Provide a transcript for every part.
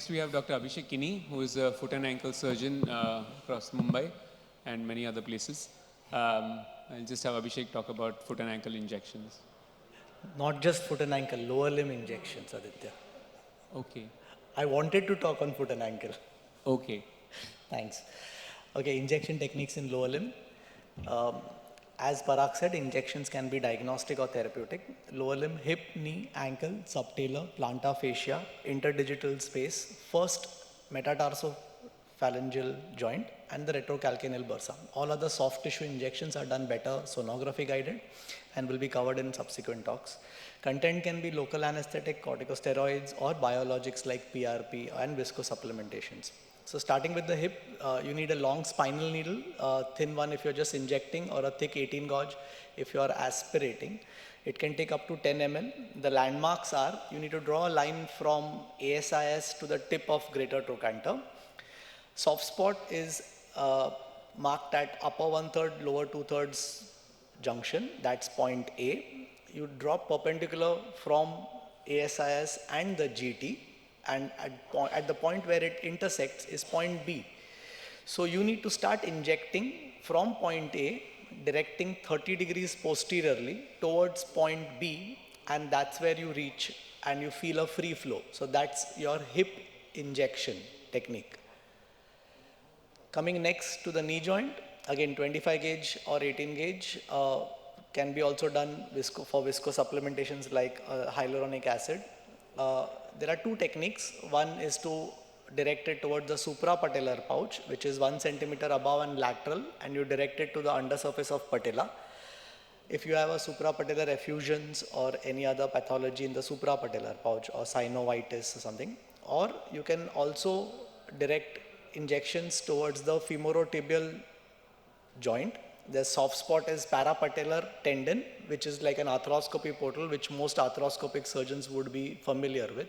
Next, we have Dr. Abhishek Kini, who is a foot and ankle surgeon across Mumbai and many other places. I'll just have Abhishek talk about foot and ankle injections. Not just foot and ankle, lower limb injections, Aditya. Okay. I wanted to talk on foot and ankle. Okay. Thanks. Okay, injection techniques in lower limb. Um, as Parag said, injections can be diagnostic or therapeutic. Lower limb, hip, knee, ankle, subtalar, plantar fascia, interdigital space, first metatarsophalangeal joint, and the retrocalcaneal bursa. All other soft tissue injections are done better sonography guided and will be covered in subsequent talks. Content can be local anesthetic, corticosteroids, or biologics like PRP and viscosupplementations. So starting with the hip, you need a long spinal needle, thin one if you're just injecting, or a thick 18 gauge if you're aspirating. It can take up to 10 ml. The landmarks are, you need to draw a line from ASIS to the tip of greater trochanter. Soft spot is marked at upper 1/3, lower 2/3 junction, that's point A. You drop perpendicular from ASIS and the GT, and at the point where it intersects is point B. So you need to start injecting from point A, directing 30 degrees posteriorly towards point B, and that's where you reach and you feel a free flow. So that's your hip injection technique. Coming next to the knee joint, again 25 gauge or 18 gauge can be also done for viscosupplementations like hyaluronic acid. There are two techniques. One is to direct it towards the suprapatellar pouch, which is 1 centimeter above and lateral, and you direct it to the undersurface of patella. If you have a suprapatellar effusions or any other pathology in the suprapatellar pouch or synovitis or something, or you can also direct injections towards the femorotibial joint. The soft spot is parapatellar tendon, which is like an arthroscopy portal, which most arthroscopic surgeons would be familiar with.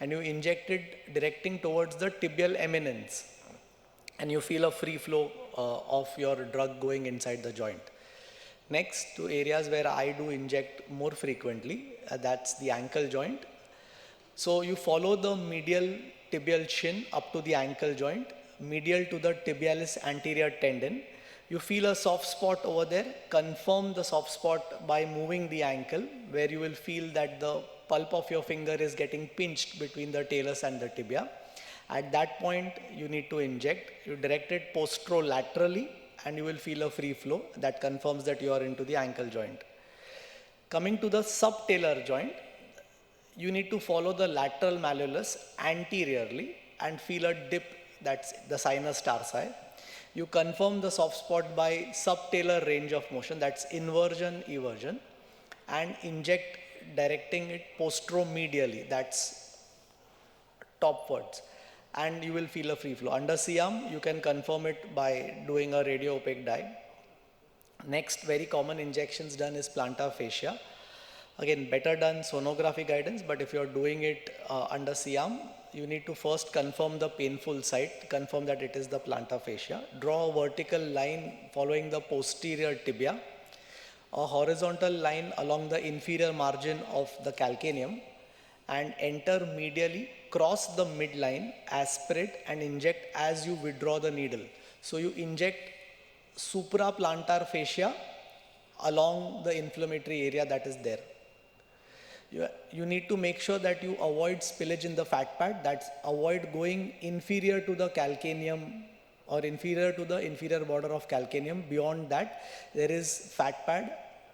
And you inject it directing towards the tibial eminence, and you feel a free flow of your drug going inside the joint. Next, to areas where I do inject more frequently, that's the ankle joint. So you follow the medial tibial shin up to the ankle joint, medial to the tibialis anterior tendon. You feel a soft spot over there. Confirm the soft spot by moving the ankle, where you will feel that the pulp of your finger is getting pinched between the talus and the tibia. At that point, you need to inject. You direct it posterolaterally, and you will feel a free flow that confirms that you are into the ankle joint. Coming to the subtalar joint, you need to follow the lateral malleolus anteriorly and feel a dip, that's the sinus tarsi. You confirm the soft spot by subtalar range of motion, that's inversion, eversion, and inject directing it posteromedially, that's topwards, and you will feel a free flow. Under C-arm, you can confirm it by doing a radio opaque dye. Next very common injections done is plantar fascia. Again, better done sonography guidance, but if you're doing it under C-arm, you need to first confirm the painful site, confirm that it is the plantar fascia. Draw a vertical line following the posterior tibia, a horizontal line along the inferior margin of the calcaneum, and enter medially, cross the midline, aspirate and inject as you withdraw the needle. So you inject supraplantar fascia along the inflammatory area that is there. You need to make sure that you avoid spillage in the fat pad, that's avoid going inferior to the calcaneum or inferior to the inferior border of calcaneum. Beyond that, there is fat pad,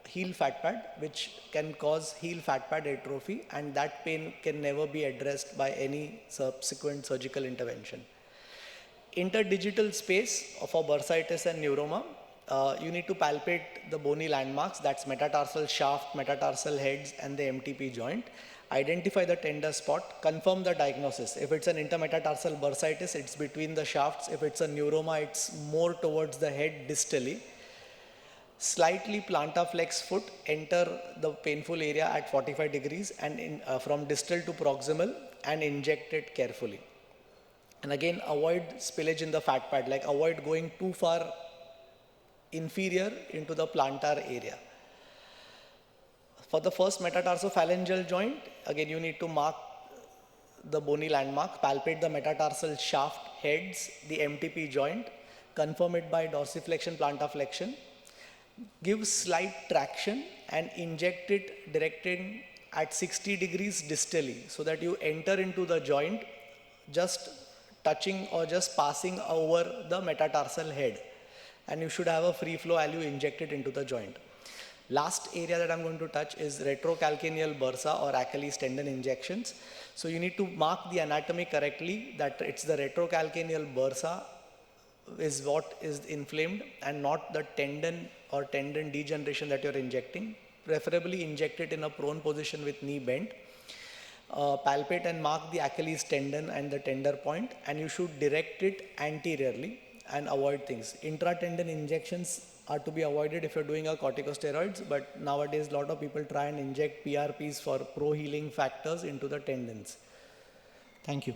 heel fat pad, which can cause heel fat pad atrophy, and that pain can never be addressed by any subsequent surgical intervention. Interdigital space for bursitis and neuroma. You need to palpate the bony landmarks, that's metatarsal shaft, metatarsal heads, and the MTP joint. Identify the tender spot, confirm the diagnosis. If it's an intermetatarsal bursitis, it's between the shafts. If it's a neuroma, it's more towards the head distally. Slightly plantarflex foot, enter the painful area at 45 degrees and from distal to proximal, and inject it carefully. And again, avoid spillage in the fat pad, like avoid going too far inferior into the plantar area. For the first metatarsophalangeal joint, again you need to mark the bony landmark, palpate the metatarsal shaft, heads, the MTP joint, confirm it by dorsiflexion, plantarflexion, give slight traction and inject it directing at 60 degrees distally so that you enter into the joint just touching or just passing over the metatarsal head, and you should have a free flow as you inject it into the joint. Last area that I'm going to touch is retrocalcaneal bursa or Achilles tendon injections. So you need to mark the anatomy correctly, that it's the retrocalcaneal bursa is what is inflamed and not the tendon or tendon degeneration that you're injecting. Preferably inject it in a prone position with knee bent. Palpate and mark the Achilles tendon and the tender point, and you should direct it anteriorly and avoid things. Intratendon injections are to be avoided if you're doing a corticosteroids, but nowadays a lot of people try and inject PRPs for pro-healing factors into the tendons. Thank you.